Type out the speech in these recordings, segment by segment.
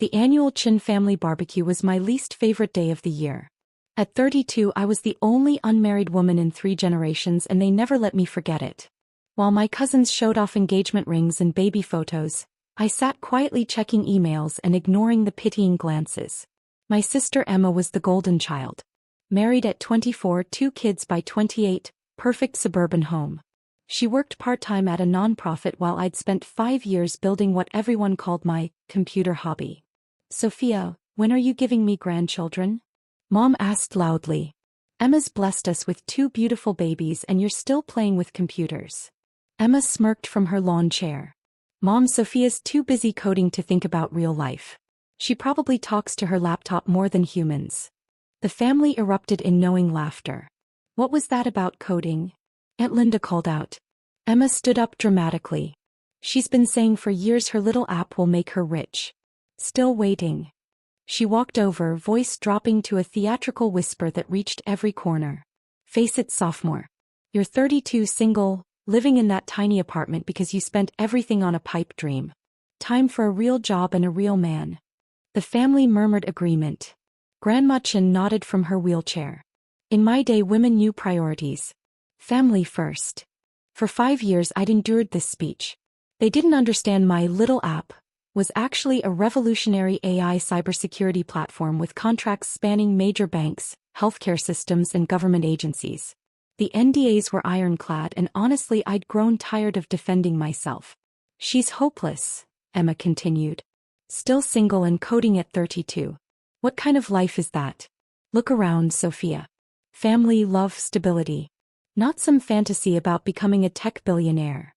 The annual Chin family barbecue was my least favorite day of the year. At 32, I was the only unmarried woman in 3 generations, and they never let me forget it. While my cousins showed off engagement rings and baby photos, I sat quietly checking emails and ignoring the pitying glances. My sister Emma was the golden child. Married at 24, 2 kids by 28, perfect suburban home. She worked part-time at a nonprofit while I'd spent 5 years building what everyone called my computer hobby. Sophia, when are you giving me grandchildren? Mom asked loudly. Emma's blessed us with 2 beautiful babies and you're still playing with computers. Emma smirked from her lawn chair. Mom, Sophia's too busy coding to think about real life. She probably talks to her laptop more than humans. The family erupted in knowing laughter. What was that about coding? Aunt Linda called out. Emma stood up dramatically. She's been saying for years her little app will make her rich. Still waiting. She walked over, voice dropping to a theatrical whisper that reached every corner. Face it, sophomore. You're 32, single, living in that tiny apartment because you spent everything on a pipe dream. Time for a real job and a real man. The family murmured agreement. Grandma Chin nodded from her wheelchair. In my day, women knew priorities. Family first. For 5 years I'd endured this speech. They didn't understand my little app was actually a revolutionary AI cybersecurity platform with contracts spanning major banks, healthcare systems, and government agencies. The NDAs were ironclad, and honestly I'd grown tired of defending myself. She's hopeless, Emma continued. Still single and coding at 32. What kind of life is that? Look around, Sophia. Family, love, stability. Not some fantasy about becoming a tech billionaire.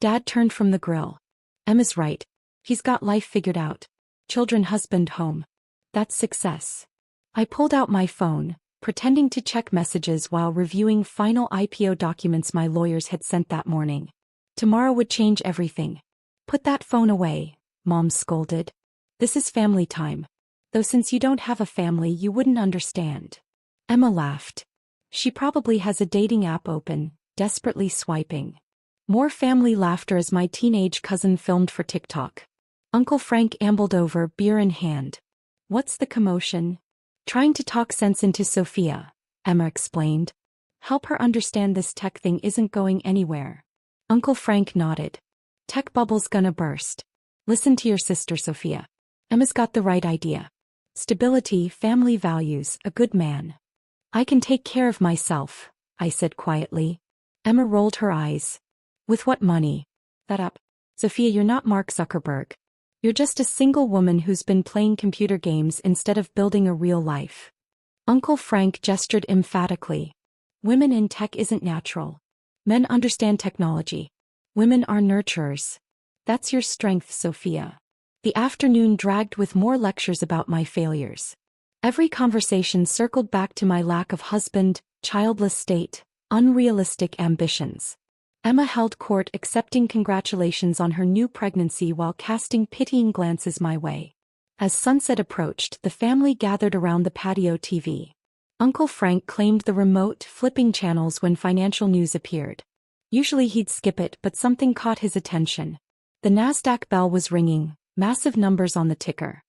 Dad turned from the grill. Emma's right. He's got life figured out. Children, husband, home. That's success. I pulled out my phone, pretending to check messages while reviewing final IPO documents my lawyers had sent that morning. Tomorrow would change everything. Put that phone away, Mom scolded. This is family time. Though since you don't have a family, you wouldn't understand. Emma laughed. She probably has a dating app open, desperately swiping. More family laughter as my teenage cousin filmed for TikTok. Uncle Frank ambled over, beer in hand. What's the commotion? Trying to talk sense into Sophia, Emma explained. Help her understand this tech thing isn't going anywhere. Uncle Frank nodded. Tech bubble's gonna burst. Listen to your sister, Sophia. Emma's got the right idea. Stability, family values, a good man. I can take care of myself, I said quietly. Emma rolled her eyes. With what money? That up. Sophia, you're not Mark Zuckerberg. You're just a single woman who's been playing computer games instead of building a real life. Uncle Frank gestured emphatically. Women in tech isn't natural. Men understand technology. Women are nurturers. That's your strength, Sophia. The afternoon dragged with more lectures about my failures. Every conversation circled back to my lack of husband, childless state, unrealistic ambitions. Emma held court, accepting congratulations on her new pregnancy while casting pitying glances my way. As sunset approached, the family gathered around the patio TV. Uncle Frank claimed the remote, flipping channels when financial news appeared. Usually he'd skip it, but something caught his attention. The Nasdaq bell was ringing, massive numbers on the ticker.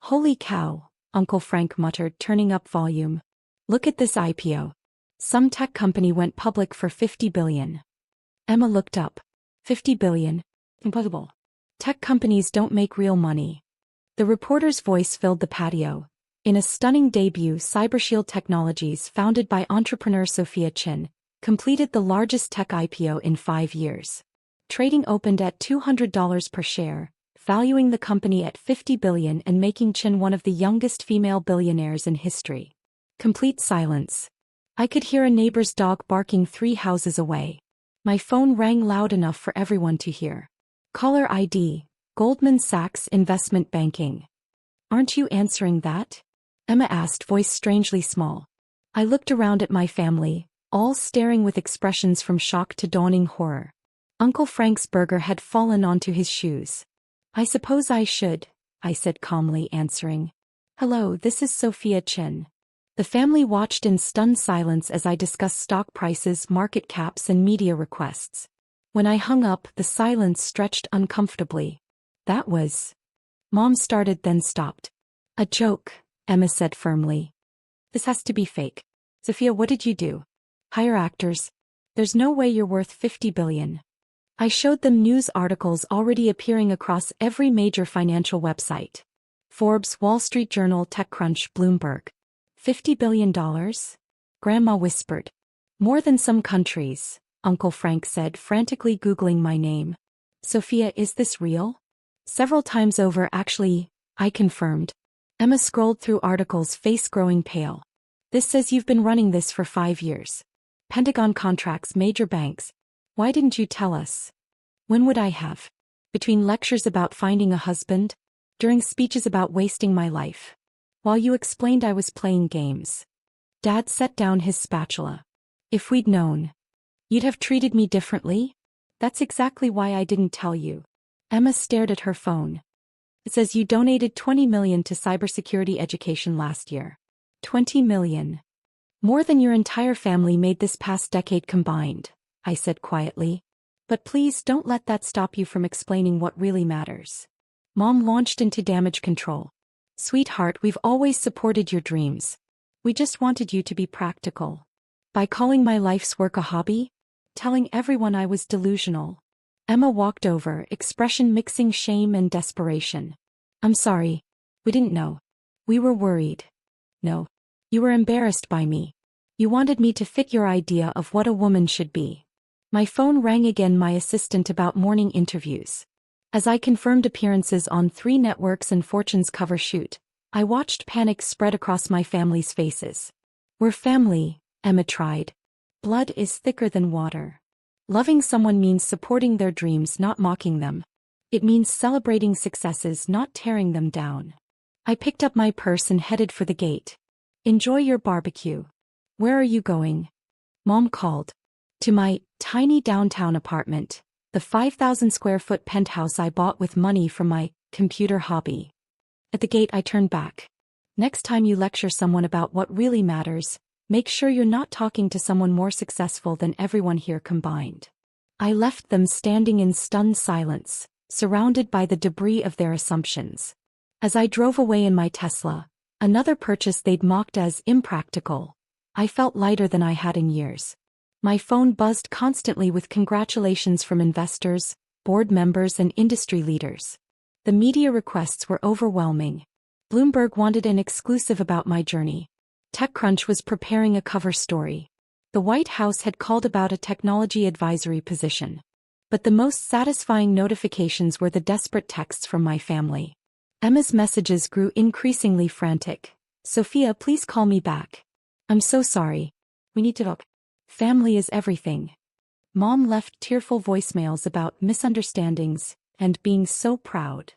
Holy cow, Uncle Frank muttered, turning up volume. Look at this IPO. Some tech company went public for $50 billion. Emma looked up. $50 billion? Impossible. Tech companies don't make real money. The reporter's voice filled the patio. In a stunning debut, CyberShield Technologies, founded by entrepreneur Sophia Chin, completed the largest tech IPO in 5 years. Trading opened at $200 per share, valuing the company at $50 billion and making Chin one of the youngest female billionaires in history. Complete silence. I could hear a neighbor's dog barking 3 houses away. My phone rang loud enough for everyone to hear. Caller ID, Goldman Sachs Investment Banking. Aren't you answering that? Emma asked, voice strangely small. I looked around at my family, all staring with expressions from shock to dawning horror. Uncle Frank's burger had fallen onto his shoes. I suppose I should, I said calmly, answering. Hello, this is Sophia Chin. The family watched in stunned silence as I discussed stock prices, market caps, and media requests. When I hung up, the silence stretched uncomfortably. That was Mom started then stopped. A joke, Emma said firmly. This has to be fake. Sophia, what did you do? Hire actors. There's no way you're worth 50 billion. I showed them news articles already appearing across every major financial website. Forbes, Wall Street Journal, TechCrunch, Bloomberg. $50 billion? Grandma whispered. More than some countries, Uncle Frank said, frantically Googling my name. Sophia, is this real? Several times over, actually, I confirmed. Emma scrolled through articles, face growing pale. This says you've been running this for 5 years. Pentagon contracts, major banks. Why didn't you tell us? When would I have? Between lectures about finding a husband? During speeches about wasting my life? While you explained I was playing games. Dad set down his spatula. If we'd known. You'd have treated me differently? That's exactly why I didn't tell you. Emma stared at her phone. It says you donated 20 million to cybersecurity education last year. 20 million. More than your entire family made this past decade combined, I said quietly. But please don't let that stop you from explaining what really matters. Mom launched into damage control. Sweetheart, we've always supported your dreams. We just wanted you to be practical. By calling my life's work a hobby? Telling everyone I was delusional. Emma walked over, expression mixing shame and desperation. I'm sorry. We didn't know. We were worried. No. You were embarrassed by me. You wanted me to fit your idea of what a woman should be. My phone rang again, my assistant about morning interviews. As I confirmed appearances on 3 networks and Fortune's cover shoot, I watched panic spread across my family's faces. We're family, Emma tried. Blood is thicker than water. Loving someone means supporting their dreams, not mocking them. It means celebrating successes, not tearing them down. I picked up my purse and headed for the gate. Enjoy your barbecue. Where are you going? Mom called. To my tiny downtown apartment, the 5,000 square foot penthouse I bought with money from my computer hobby. At the gate I turned back. Next time you lecture someone about what really matters, make sure you're not talking to someone more successful than everyone here combined. I left them standing in stunned silence, surrounded by the debris of their assumptions. As I drove away in my Tesla, another purchase they'd mocked as impractical, I felt lighter than I had in years. My phone buzzed constantly with congratulations from investors, board members, and industry leaders. The media requests were overwhelming. Bloomberg wanted an exclusive about my journey. TechCrunch was preparing a cover story. The White House had called about a technology advisory position. But the most satisfying notifications were the desperate texts from my family. Emma's messages grew increasingly frantic. Sophia, please call me back. I'm so sorry. We need to talk. Family is everything. Mom left tearful voicemails about misunderstandings and being so proud.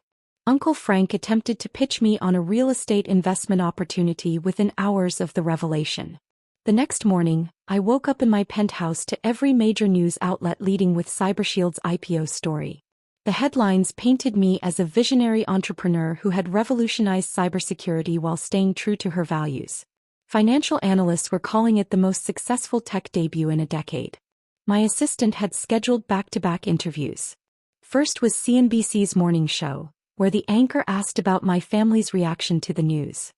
Uncle Frank attempted to pitch me on a real estate investment opportunity within hours of the revelation. The next morning, I woke up in my penthouse to every major news outlet leading with CyberShield's IPO story. The headlines painted me as a visionary entrepreneur who had revolutionized cybersecurity while staying true to her values. Financial analysts were calling it the most successful tech debut in a decade. My assistant had scheduled back-to-back interviews. First was CNBC's morning show, where the anchor asked about my family's reaction to the news.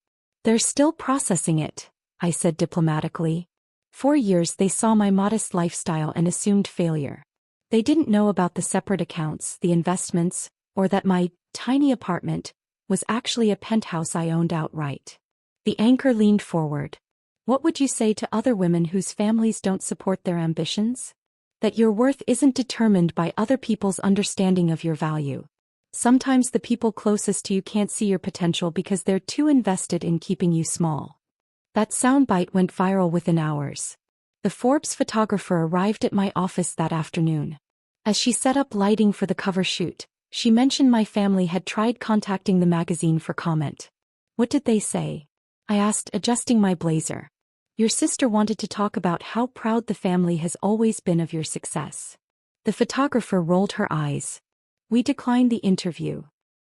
They're still processing it, I said diplomatically. 4 years they saw my modest lifestyle and assumed failure. They didn't know about the separate accounts, the investments, or that my tiny apartment was actually a penthouse I owned outright. The anchor leaned forward. What would you say to other women whose families don't support their ambitions? That your worth isn't determined by other people's understanding of your value. Sometimes the people closest to you can't see your potential because they're too invested in keeping you small. That soundbite went viral within hours. The Forbes photographer arrived at my office that afternoon. As she set up lighting for the cover shoot, she mentioned my family had tried contacting the magazine for comment. What did they say? I asked, adjusting my blazer. Your sister wanted to talk about how proud the family has always been of your success. The photographer rolled her eyes. We declined the interview.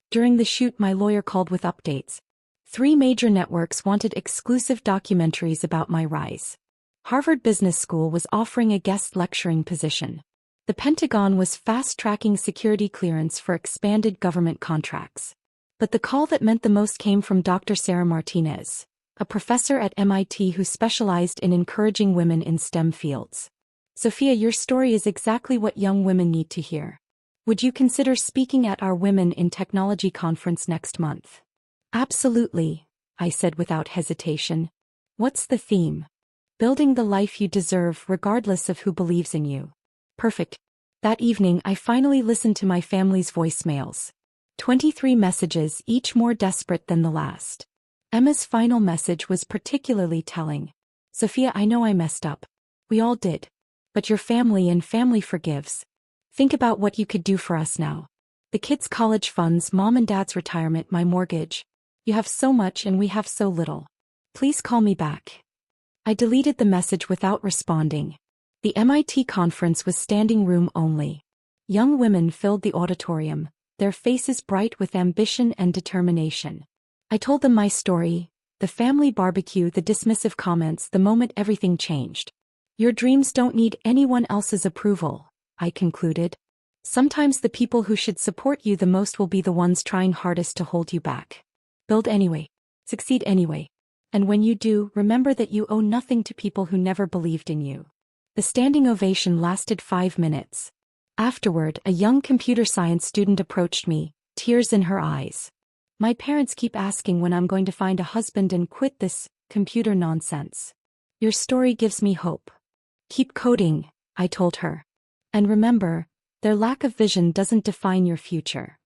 During the shoot, my lawyer called with updates. 3 major networks wanted exclusive documentaries about my rise. Harvard Business School was offering a guest lecturing position. The Pentagon was fast-tracking security clearance for expanded government contracts. But the call that meant the most came from Dr. Sarah Martinez, a professor at MIT who specialized in encouraging women in STEM fields. Sophia, your story is exactly what young women need to hear. Would you consider speaking at our Women in Technology conference next month? Absolutely, I said without hesitation. What's the theme? Building the life you deserve regardless of who believes in you. Perfect. That evening I finally listened to my family's voicemails. 23 messages, each more desperate than the last. Emma's final message was particularly telling. Sophia, I know I messed up. We all did. But your family and family forgives. Think about what you could do for us now. The kids' college funds, mom and dad's retirement, my mortgage. You have so much and we have so little. Please call me back. I deleted the message without responding. The MIT conference was standing room only. Young women filled the auditorium, their faces bright with ambition and determination. I told them my story, the family barbecue, the dismissive comments, the moment everything changed. Your dreams don't need anyone else's approval, I concluded. Sometimes the people who should support you the most will be the ones trying hardest to hold you back. Build anyway. Succeed anyway. And when you do, remember that you owe nothing to people who never believed in you. The standing ovation lasted 5 minutes. Afterward, a young computer science student approached me, tears in her eyes. My parents keep asking when I'm going to find a husband and quit this computer nonsense. Your story gives me hope. Keep coding, I told her. And remember, their lack of vision doesn't define your future.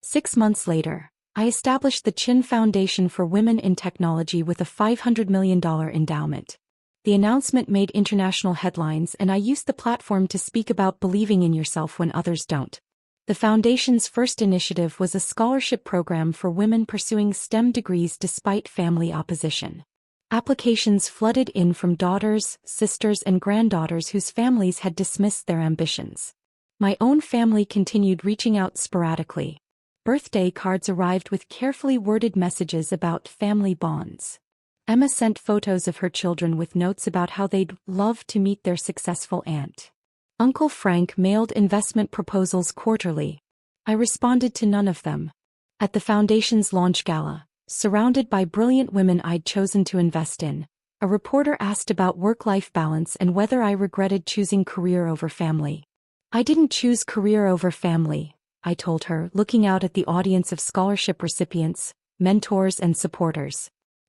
6 months later, I established the Chin Foundation for Women in Technology with a $500 million endowment. The announcement made international headlines, and I used the platform to speak about believing in yourself when others don't. The foundation's first initiative was a scholarship program for women pursuing STEM degrees despite family opposition. Applications flooded in from daughters, sisters, and granddaughters whose families had dismissed their ambitions. My own family continued reaching out sporadically. Birthday cards arrived with carefully worded messages about family bonds. Emma sent photos of her children with notes about how they'd love to meet their successful aunt. Uncle Frank mailed investment proposals quarterly. I responded to none of them. At the foundation's launch gala, surrounded by brilliant women I'd chosen to invest in, a reporter asked about work-life balance and whether I regretted choosing career over family. I didn't choose career over family, I told her, looking out at the audience of scholarship recipients, mentors, and supporters.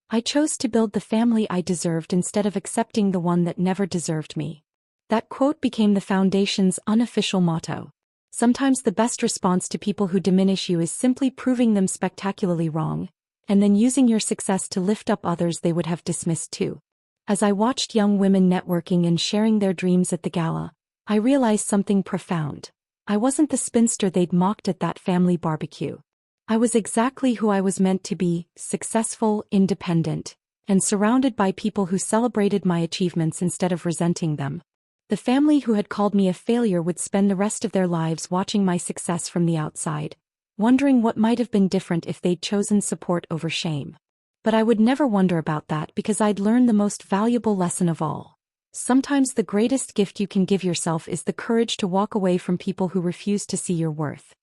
I chose to build the family I deserved instead of accepting the one that never deserved me. That quote became the foundation's unofficial motto. Sometimes the best response to people who diminish you is simply proving them spectacularly wrong, and then using your success to lift up others they would have dismissed too. As I watched young women networking and sharing their dreams at the gala, I realized something profound. I wasn't the spinster they'd mocked at that family barbecue. I was exactly who I was meant to be, successful, independent, and surrounded by people who celebrated my achievements instead of resenting them. The family who had called me a failure would spend the rest of their lives watching my success from the outside, wondering what might have been different if they'd chosen support over shame. But I would never wonder about that because I'd learned the most valuable lesson of all. Sometimes the greatest gift you can give yourself is the courage to walk away from people who refuse to see your worth.